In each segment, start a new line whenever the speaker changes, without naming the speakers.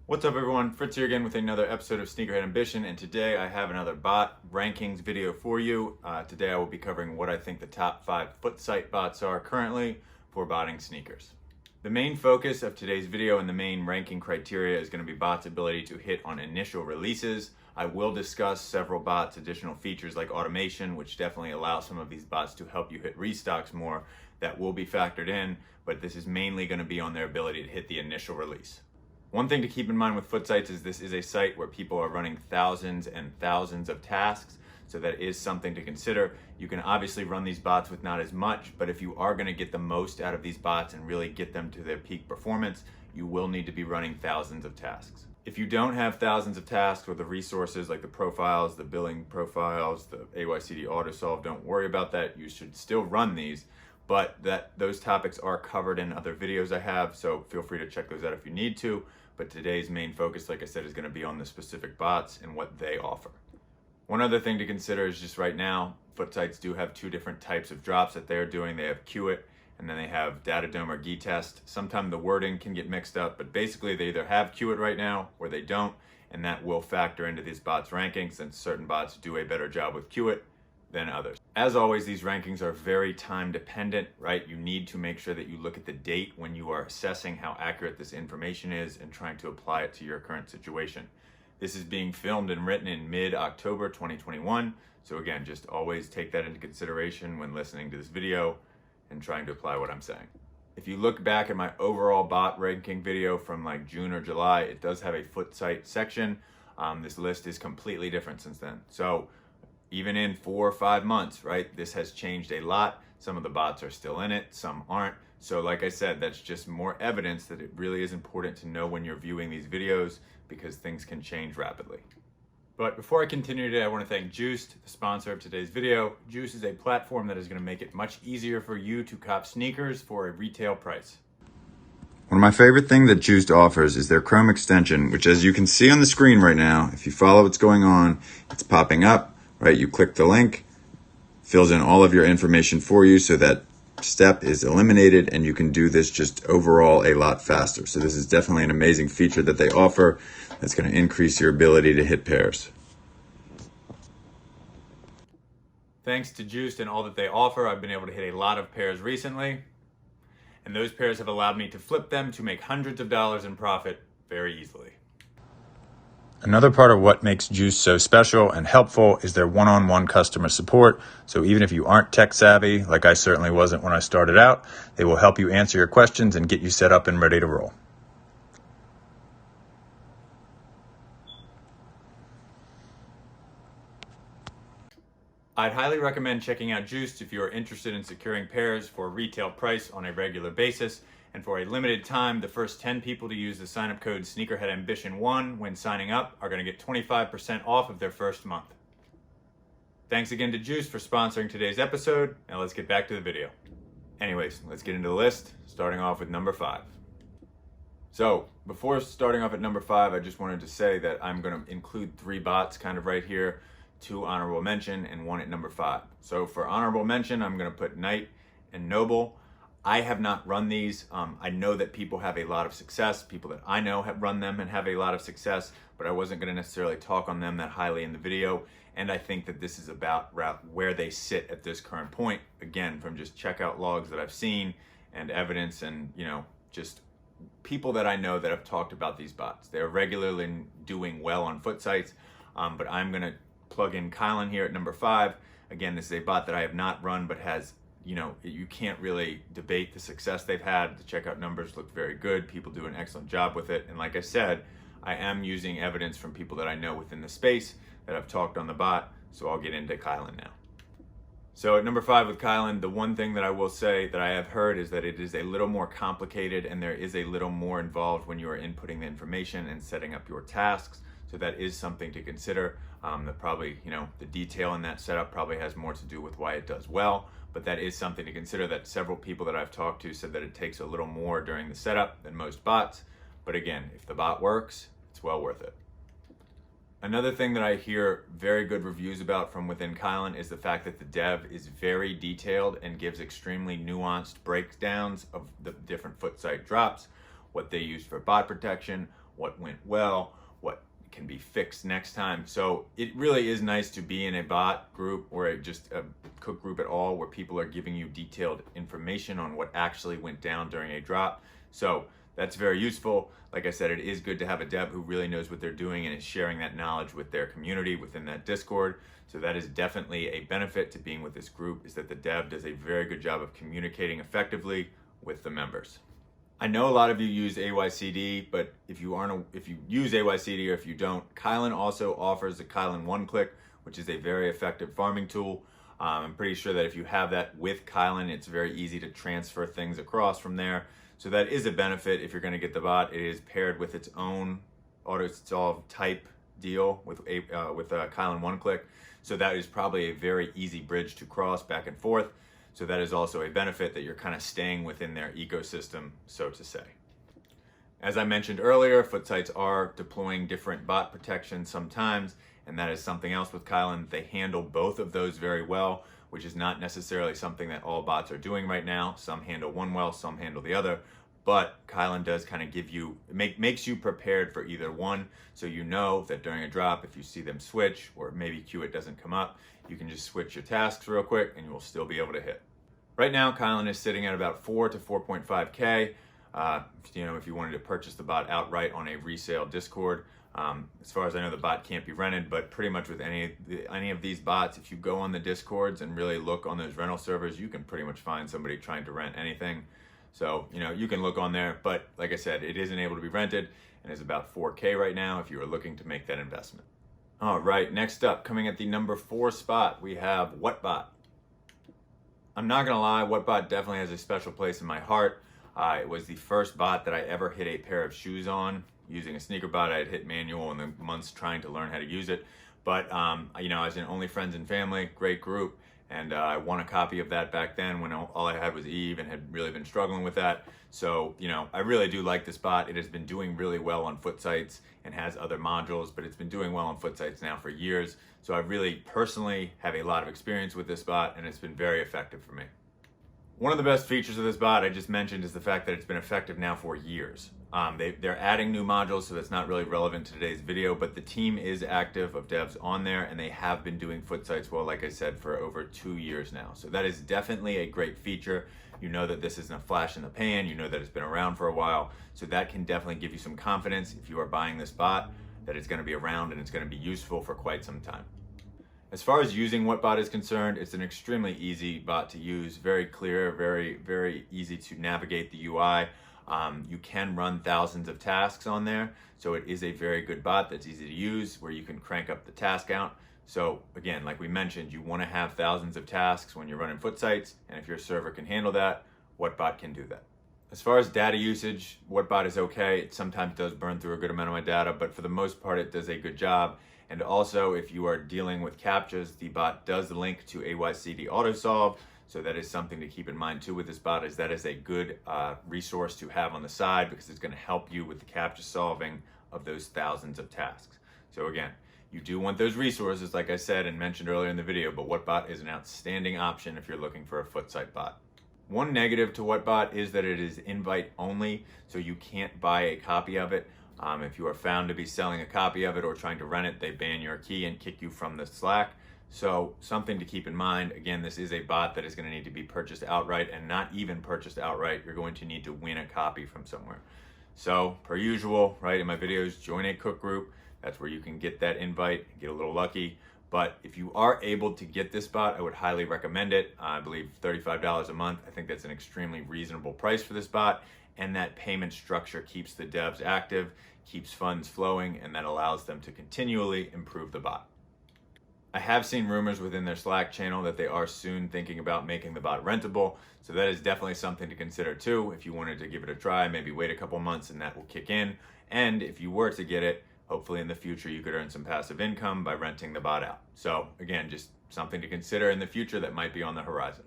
What's up everyone, Fritz here again with another episode of Sneakerhead Ambition, and today I have another bot rankings video for you. Today I will be covering what I think the top 5 Footsite bots are currently for botting sneakers. The main focus of today's video and the main ranking criteria is going to be bots' ability to hit on initial releases. I will discuss several bots' additional features like automation, which definitely allow some of these bots to help you hit restocks more. That will be factored in, but this is mainly going to be on their ability to hit the initial release. One thing to keep in mind with Footsites is this is a site where people are running thousands and thousands of tasks, so that is something to consider. You can obviously run these bots with not as much, but if you are going to get the most out of these bots and really get them to their peak performance, you will need to be running thousands of tasks. If you don't have thousands of tasks or the resources like the profiles, the billing profiles, the AYCD autosolve, don't worry about that. You should still run these, but those topics are covered in other videos I have, so feel free to check those out if you need to. But today's main focus, like I said, is going to be on the specific bots and what they offer. One other thing to consider is just right now, Footsites do have two different types of drops that they're doing. They have Qit and then they have Datadome or G-Test. Sometimes the wording can get mixed up, but basically they either have Qit right now or they don't, and that will factor into these bots' rankings, since certain bots do a better job with Qit than others. As always, these rankings are very time dependent, right? You need to make sure that you look at the date when you are assessing how accurate this information is and trying to apply it to your current situation. This is being filmed and written in mid-October 2021. So again, just always take that into consideration when listening to this video and trying to apply what I'm saying. If you look back at my overall bot ranking video from like June or July, it does have a Footsite section. This list is completely different since then. So even in 4 or 5 months, right, this has changed a lot. Some of the bots are still in it, some aren't. So like I said, that's just more evidence that it really is important to know when you're viewing these videos, because things can change rapidly. But before I continue today, I want to thank Juiced, the sponsor of today's video. Juiced is a platform that is going to make it much easier for you to cop sneakers for a retail price.
One of my favorite things that Juiced offers is their Chrome extension, which, as you can see on the screen right now, if you follow what's going on, it's popping up. Right, you click the link, fills in all of your information for you, so that step is eliminated and you can do this just overall a lot faster. So this is definitely an amazing feature that they offer that's going to increase your ability to hit pairs.
Thanks to Juiced and all that they offer, I've been able to hit a lot of pairs recently, and those pairs have allowed me to flip them to make hundreds of dollars in profit very easily.
Another part of what makes Juiced so special and helpful is their one-on-one customer support. So even if you aren't tech savvy, like I certainly wasn't when I started out, they will help you answer your questions and get you set up and ready to roll.
I'd highly recommend checking out Juiced if you are interested in securing pairs for a retail price on a regular basis. And for a limited time, the first 10 people to use the sign-up code SneakerheadAmbition1 when signing up are going to get 25% off of their first month. Thanks again to Juiced for sponsoring today's episode. Now let's get back to the video. Anyways, let's get into the list, starting off with number 5. So before starting off at number 5, I just wanted to say that I'm going to include 3 bots kind of right here, 2 honorable mention and 1 at number 5. So for honorable mention, I'm going to put Nyte and Noble. I have not run these. I know that people have a lot of success. People that I know have run them and have a lot of success, but I wasn't going to necessarily talk on them that highly in the video. And I think that this is about where they sit at this current point. Again, from just checkout logs that I've seen and evidence and, just people that I know that have talked about these bots. They're regularly doing well on Footsites, but I'm going to plug in Kylan here at number 5. Again, this is a bot that I have not run, but has, you can't really debate the success they've had. The checkout numbers look very good. People do an excellent job with it. And like I said, I am using evidence from people that I know within the space that have talked on the bot. So I'll get into Kylan now. So at number 5 with Kylan, the one thing that I will say that I have heard is that it is a little more complicated and there is a little more involved when you are inputting the information and setting up your tasks. So that is something to consider. That probably, the detail in that setup probably has more to do with why it does well. But that is something to consider, that several people that I've talked to said that it takes a little more during the setup than most bots. But again, if the bot works, it's well worth it. Another thing that I hear very good reviews about from within Kylan is the fact that the dev is very detailed and gives extremely nuanced breakdowns of the different Footsite drops, what they use for bot protection, what went well, what can be fixed next time. So it really is nice to be in a bot group or just a cook group at all, where people are giving you detailed information on what actually went down during a drop. So that's very useful. Like I said, it is good to have a dev who really knows what they're doing and is sharing that knowledge with their community within that Discord. So that is definitely a benefit to being with this group, is that the dev does a very good job of communicating effectively with the members. I know a lot of you use AYCD, but if you use AYCD or if you don't, Kylan also offers the Kylan one-click, which is a very effective farming tool. I'm pretty sure that if you have that with Kylan, it's very easy to transfer things across from there. So that is a benefit if you're going to get the bot. It is paired with its own auto-solve type deal with Kylan one-click. So that is probably a very easy bridge to cross back and forth. So that is also a benefit, that you're kind of staying within their ecosystem, so to say. As I mentioned earlier, Footsites are deploying different bot protection sometimes, and that is something else with Kylan. They handle both of those very well, which is not necessarily something that all bots are doing right now. Some handle one well, some handle the other, but Kylan does kind of give you, makes you prepared for either one. So you know that during a drop, if you see them switch or maybe queue it doesn't come up, you can just switch your tasks real quick and you will still be able to hit. Right now, Kylan is sitting at about 4 to 4.5K. If you wanted to purchase the bot outright on a resale Discord. As far as I know, the bot can't be rented, but pretty much with any of these bots, if you go on the Discords and really look on those rental servers, you can pretty much find somebody trying to rent anything. So, you can look on there, but like I said, it isn't able to be rented and is about 4K right now if you are looking to make that investment. All right, next up, coming at the number 4 spot, we have Whatbot. I'm not gonna lie, Whatbot definitely has a special place in my heart. It was the first bot that I ever hit a pair of shoes on. Using a sneaker bot, I had hit manual in the months trying to learn how to use it. But, I was in Only Friends and Family, great group. And I won a copy of that back then when all I had was Eve and had really been struggling with that. So, I really do like this bot. It has been doing really well on Footsites and has other modules, but it's been doing well on Footsites now for years. So I really personally have a lot of experience with this bot, and it's been very effective for me. One of the best features of this bot I just mentioned is the fact that it's been effective now for years. They're adding new modules, so that's not really relevant to today's video, but the team is active of devs on there, and they have been doing Footsites well, like I said, for over 2 years now. So that is definitely a great feature. You know that this isn't a flash in the pan. You know that it's been around for a while. So that can definitely give you some confidence if you are buying this bot, that it's going to be around and it's going to be useful for quite some time. As far as using Whatbot is concerned, it's an extremely easy bot to use, very clear, very, very easy to navigate the UI. You can run thousands of tasks on there, so it is a very good bot that's easy to use, where you can crank up the task count. So again, like we mentioned, you want to have thousands of tasks when you're running Footsites, and if your server can handle that, Whatbot can do that. As far as data usage, Whatbot is okay. It sometimes does burn through a good amount of my data, but for the most part, it does a good job. And also, if you are dealing with CAPTCHAs, the bot does link to AYCD AutoSolve. So that is something to keep in mind too with this bot, is that is a good resource to have on the side, because it's going to help you with the CAPTCHA solving of those thousands of tasks. So again, you do want those resources, like I said and mentioned earlier in the video, but Whatbot is an outstanding option if you're looking for a Footsite bot. One negative to Whatbot is that it is invite only, so you can't buy a copy of it. If you are found to be selling a copy of it or trying to rent it, they ban your key and kick you from the Slack. So something to keep in mind. Again, this is a bot that is going to need to be purchased outright, and not even purchased outright. You're going to need to win a copy from somewhere. So per usual, right, in my videos, join a cook group. That's where you can get that invite, get a little lucky. But if you are able to get this bot, I would highly recommend it. I believe $35 a month. I think that's an extremely reasonable price for this bot. And that payment structure keeps the devs active, keeps funds flowing, and that allows them to continually improve the bot. I have seen rumors within their Slack channel that they are soon thinking about making the bot rentable. So that is definitely something to consider too. If you wanted to give it a try, maybe wait a couple months and that will kick in. And if you were to get it, hopefully in the future, you could earn some passive income by renting the bot out. So again, just something to consider in the future that might be on the horizon.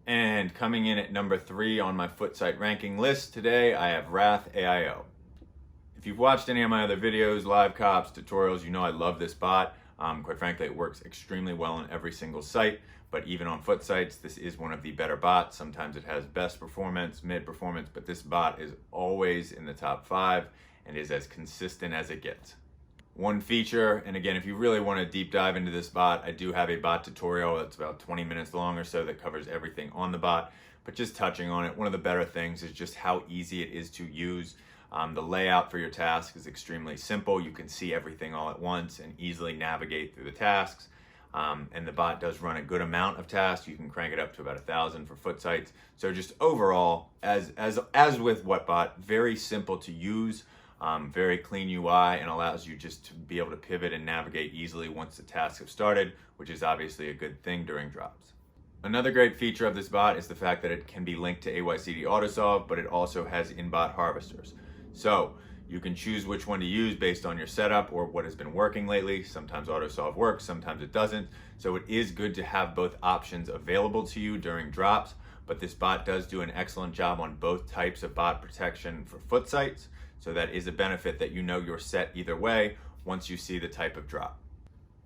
And coming in at number 3 on my Footsite ranking list today, I have Wrath AIO. If you've watched any of my other videos, live cops, tutorials, you know I love this bot. Quite frankly, it works extremely well on every single site, but even on Footsites, this is one of the better bots. Sometimes it has best performance, mid performance, but this bot is always in the top 5, and is as consistent as it gets. One feature, and again, if you really want to deep dive into this bot, I do have a bot tutorial that's about 20 minutes long or so that covers everything on the bot, but just touching on it, one of the better things is just how easy it is to use. The layout for your task is extremely simple. You can see everything all at once and easily navigate through the tasks. And the bot does run a good amount of tasks. You can crank it up to about 1,000 for Footsites. So just overall, as with Whatbot, very simple to use, very clean UI, and allows you just to be able to pivot and navigate easily once the tasks have started, which is obviously a good thing during drops. Another great feature of this bot is the fact that it can be linked to AYCD Autosolve, but it also has in-bot harvesters. So you can choose which one to use based on your setup or what has been working lately. Sometimes Autosolve works, sometimes it doesn't. So it is good to have both options available to you during drops, but this bot does do an excellent job on both types of bot protection for Footsites. So that is a benefit that you know you're set either way once you see the type of drop.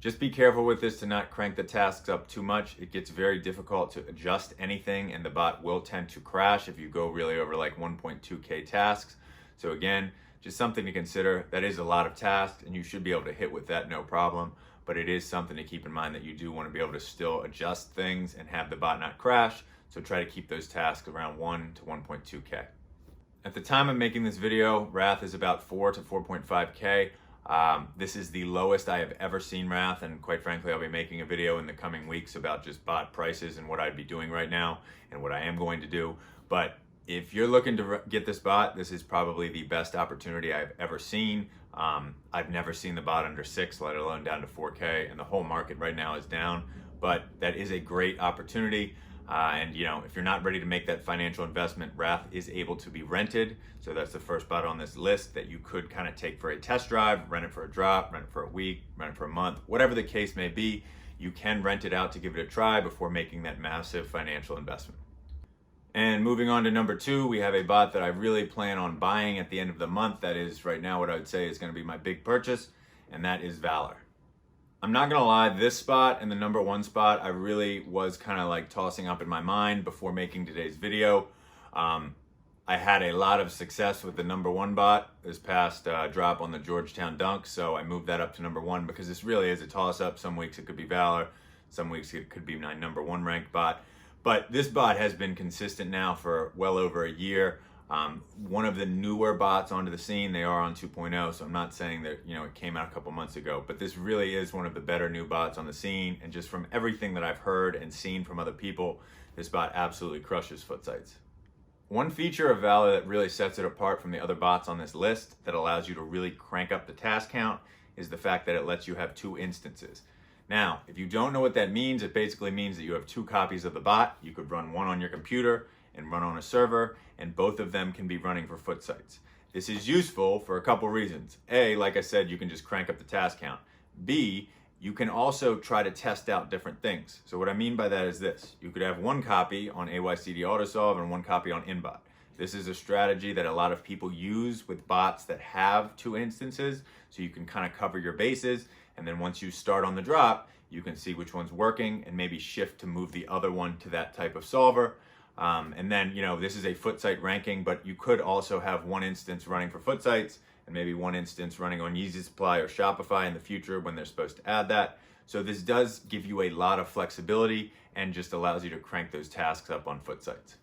Just be careful with this to not crank the tasks up too much. It gets very difficult to adjust anything, and the bot will tend to crash if you go really over like 1.2K tasks. So again, just something to consider. That is a lot of tasks, and you should be able to hit with that no problem, but it is something to keep in mind that you do want to be able to still adjust things and have the bot not crash. So try to keep those tasks around 1 to 1.2K. At the time of making this video, Wrath is about 4 to 4.5K. This is the lowest I have ever seen Wrath, and quite frankly, I'll be making a video in the coming weeks about just bot prices and what I'd be doing right now and what I am going to do. But if you're looking to get this bot, this is probably the best opportunity I've ever seen. I've never seen the bot under 6, let alone down to 4K, and the whole market right now is down, but that is a great opportunity. And you know, if you're not ready to make that financial investment, Wrath is able to be rented. So that's the first bot on this list that you could kind of take for a test drive, rent it for a drop, rent it for a week, rent it for a month, whatever the case may be. You can rent it out to give it a try before making that massive financial investment. And moving on to number 2, we have a bot that I really plan on buying at the end of the month. That is right now what I would say is going to be my big purchase, and that is Valor. I'm not gonna lie, this spot and the number 1 spot, I really was kind of like tossing up in my mind before making today's video. I had a lot of success with the number 1 bot this past drop on the Georgetown Dunk, so I moved that up to number 1 because this really is a toss-up. Some weeks it could be Valor, some weeks it could be my number 1 ranked bot. But this bot has been consistent now for well over a year. One of the newer bots onto the scene. They are on 2.0, so I'm not saying that, you know, it came out a couple months ago, but this really is one of the better new bots on the scene. And just from everything that I've heard and seen from other people, this bot absolutely crushes Footsites. One feature of Valor that really sets it apart from the other bots on this list that allows you to really crank up the task count is the fact that it lets you have 2 instances. Now, if you don't know what that means, it basically means that you have 2 copies of the bot. You could run one on your computer and run on a server, and both of them can be running for Footsites. This is useful for a couple reasons. A, like I said, you can just crank up the task count. B, you can also try to test out different things. So what I mean by that is this. You could have 1 copy on AYCD Autosolve and 1 copy on InBot. This is a strategy that a lot of people use with bots that have 2 instances, so you can kind of cover your bases, and then once you start on the drop, you can see which one's working and maybe shift to move the other one to that type of solver. And then, you know, this is a Footsite ranking, but you could also have 1 instance running for Footsites and maybe 1 instance running on Yeezy Supply or Shopify in the future when they're supposed to add that. So this does give you a lot of flexibility and just allows you to crank those tasks up on Footsites.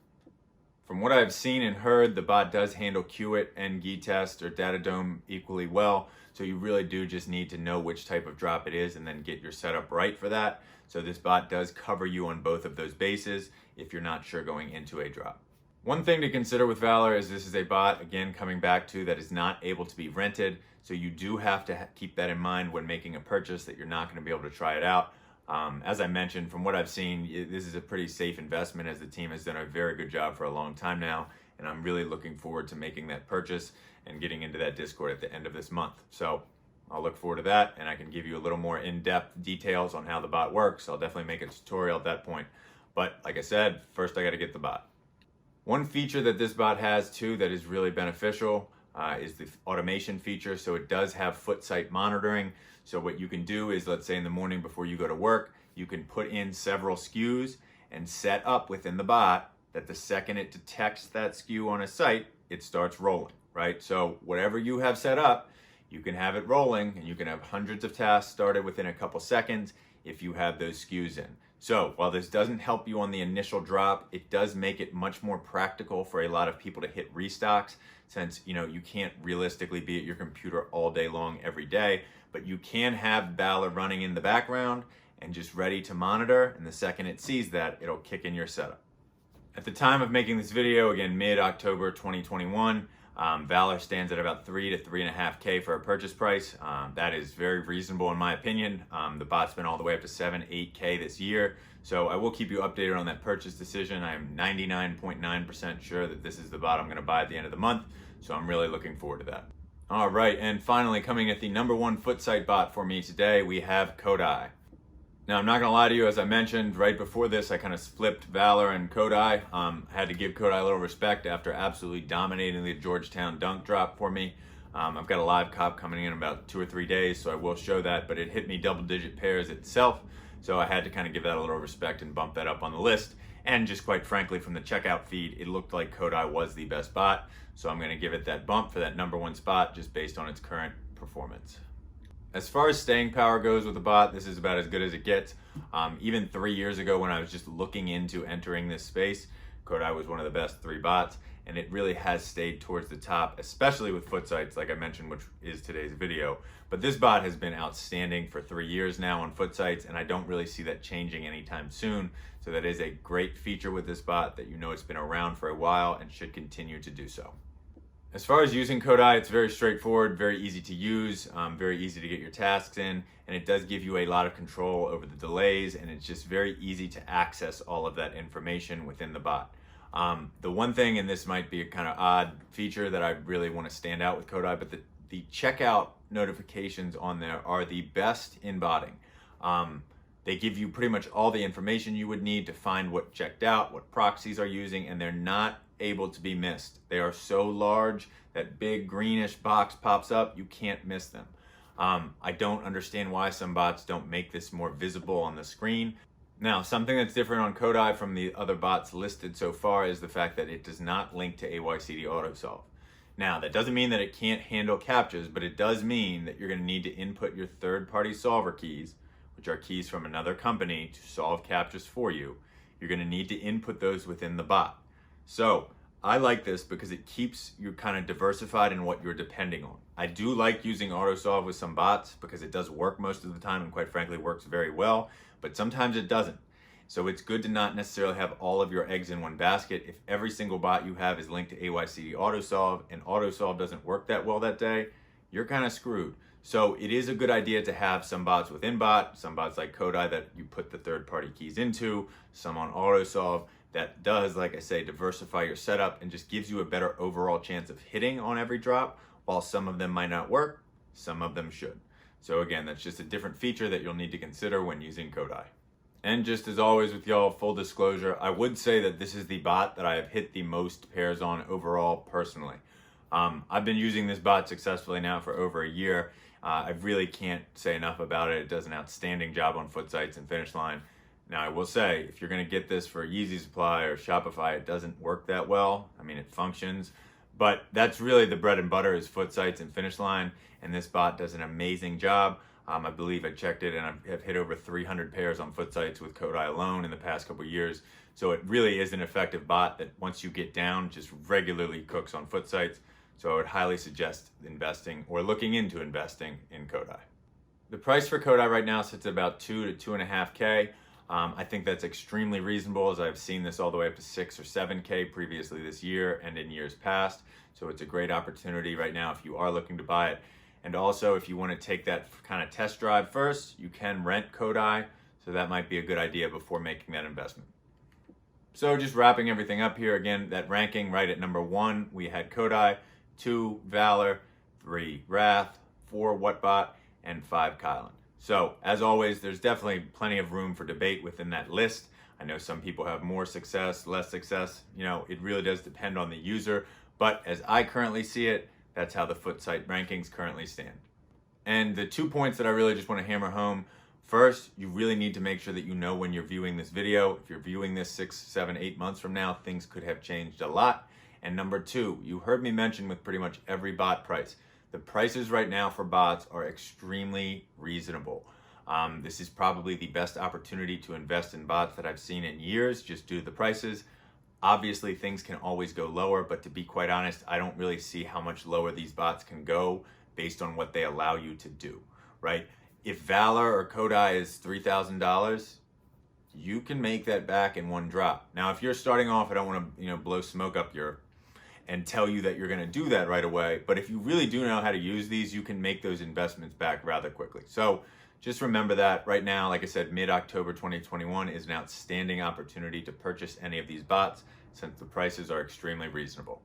From what I've seen and heard, the bot does handle Qt and Test or Datadome equally well. So you really do just need to know which type of drop it is and then get your setup right for that. So this bot does cover you on both of those bases if you're not sure going into a drop. One thing to consider with Valor is this is a bot, again, coming back to that is not able to be rented. So you do have to keep that in mind when making a purchase, that you're not going to be able to try it out. As I mentioned, from what I've seen, this is a pretty safe investment as the team has done a very good job for a long time now. And I'm really looking forward to making that purchase and getting into that Discord at the end of this month. So I'll look forward to that, and I can give you a little more in-depth details on how the bot works. I'll definitely make a tutorial at that point. But like I said, first I got to get the bot. One feature that this bot has too that is really beneficial is the automation feature. So it does have Footsite monitoring. So what you can do is, let's say in the morning before you go to work, you can put in several SKUs and set up within the bot that the second it detects that SKU on a site, it starts rolling. right? So whatever you have set up, you can have it rolling and you can have hundreds of tasks started within a couple seconds if you have those SKUs in. So while this doesn't help you on the initial drop, it does make it much more practical for a lot of people to hit restocks, since you can't realistically be at your computer all day long every day, but you can have Valor running in the background and just ready to monitor, and the second it sees that, it'll kick in your setup. At the time of making this video, again, mid-October 2021, Valor stands at about 3 to 3.5K for a purchase price. That is very reasonable in my opinion. The bot's been all the way up to 7, 8K this year. So I will keep you updated on that purchase decision. I am 99.9% sure that this is the bot I'm gonna buy at the end of the month. So I'm really looking forward to that. All right, and finally coming at the #1 Footsite bot for me today, we have Kodai. Now, I'm not gonna lie to you, as I mentioned right before this, I kind of flipped Valor and Kodai. I had to give Kodai a little respect after absolutely dominating the Georgetown dunk drop for me. I've got a live cop coming in about 2 or 3 days, so I will show that, but it hit me double-digit pairs itself, so I had to kind of give that a little respect and bump that up on the list. And just quite frankly, from the checkout feed, it looked like Kodai was the best bot, so I'm gonna give it that bump for that #1 spot just based on its current performance. As far as staying power goes with the bot, this is about as good as it gets. Even 3 years ago when I was just looking into entering this space, Kodai was one of the best 3 bots, and it really has stayed towards the top, especially with Footsites, like I mentioned, which is today's video. But this bot has been outstanding for 3 years now on Footsites, and I don't really see that changing anytime soon. So that is a great feature with this bot, that it's been around for a while and should continue to do so. As far as using Kodai, it's very straightforward, very easy to use, very easy to get your tasks in, and it does give you a lot of control over the delays, and it's just very easy to access all of that information within the bot. The one thing, and this might be a kind of odd feature that I really want to stand out with Kodai, but the checkout notifications on there are the best in botting. They give you pretty much all the information you would need to find what checked out, what proxies are using, and they're not able to be missed. They are so large, that big greenish box pops up, you can't miss them. I don't understand why some bots don't make this more visible on the screen. Now, something that's different on Kodai from the other bots listed so far is the fact that it does not link to AYCD AutoSolve. Now, that doesn't mean that it can't handle CAPTCHAs, but it does mean that you're gonna need to input your third-party solver keys, which are keys from another company, to solve CAPTCHAs for you. You're gonna need to input those within the bot. So I like this because it keeps you kind of diversified in what you're depending on. I do like using AutoSolve with some bots because it does work most of the time, and quite frankly works very well, but sometimes it doesn't. So it's good to not necessarily have all of your eggs in one basket. If every single bot you have is linked to AYCD AutoSolve and AutoSolve doesn't work that well that day, you're kind of screwed. So it is a good idea to have some bots within bot, some bots like Kodai that you put the third-party keys into, some on AutoSolve. That does, like I say, diversify your setup and just gives you a better overall chance of hitting on every drop. While some of them might not work, some of them should. So again, that's just a different feature that you'll need to consider when using Kodai. And just as always with y'all, full disclosure, I would say that this is the bot that I have hit the most pairs on overall personally. I've been using this bot successfully now for over a year. I really can't say enough about it. It does an outstanding job on Footsites and Finish Line. Now, I will say, if you're going to get this for Yeezy Supply or Shopify, it doesn't work that well. I mean, it functions, but that's really the bread and butter is Footsites and Finish Line, and this bot does an amazing job. I believe I checked it, and I have hit over 300 pairs on Footsites with Kodai alone in the past couple of years. So it really is an effective bot that once you get down, just regularly cooks on Footsites. So I would highly suggest investing or looking into investing in Kodai. The price for Kodai right now sits at about 2 to 2.5K. I think that's extremely reasonable, as I've seen this all the way up to 6 or 7K previously this year and in years past. So it's a great opportunity right now if you are looking to buy it. And also, if you want to take that kind of test drive first, you can rent Kodai. So that might be a good idea before making that investment. So just wrapping everything up here, again, that ranking right at #1, we had Kodai, 2 Valor, 3 Wrath, 4 Whatbot, and 5 Kylan. So, as always, there's definitely plenty of room for debate within that list. I know some people have more success, less success. It really does depend on the user. But as I currently see it, that's how the Footsite rankings currently stand. And the 2 points that I really just want to hammer home. First, you really need to make sure that you know when you're viewing this video. If you're viewing this 6, 7, 8 months from now, things could have changed a lot. And number two, you heard me mention with pretty much every bot price, the prices right now for bots are extremely reasonable. This is probably the best opportunity to invest in bots that I've seen in years, just due to the prices. Obviously, things can always go lower, but to be quite honest, I don't really see how much lower these bots can go based on what they allow you to do, right? If Valor or Kodai is $3,000, you can make that back in one drop. Now, if you're starting off, I don't want to, blow smoke up your and tell you that you're going to do that right away. But if you really do know how to use these, you can make those investments back rather quickly. So just remember that right now, like I said, mid-October 2021 is an outstanding opportunity to purchase any of these bots since the prices are extremely reasonable.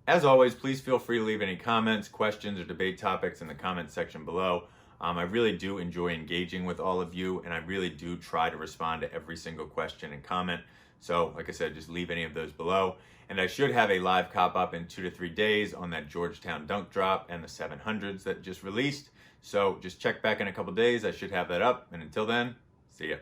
As always, please feel free to leave any comments, questions, or debate topics in the comments section below. I really do enjoy engaging with all of you, and I really do try to respond to every single question and comment. So, like I said, just leave any of those below. And I should have a live cop up in 2 to 3 days on that Georgetown dunk drop and the 700s that just released. So just check back in a couple days. I should have that up. And until then, see ya.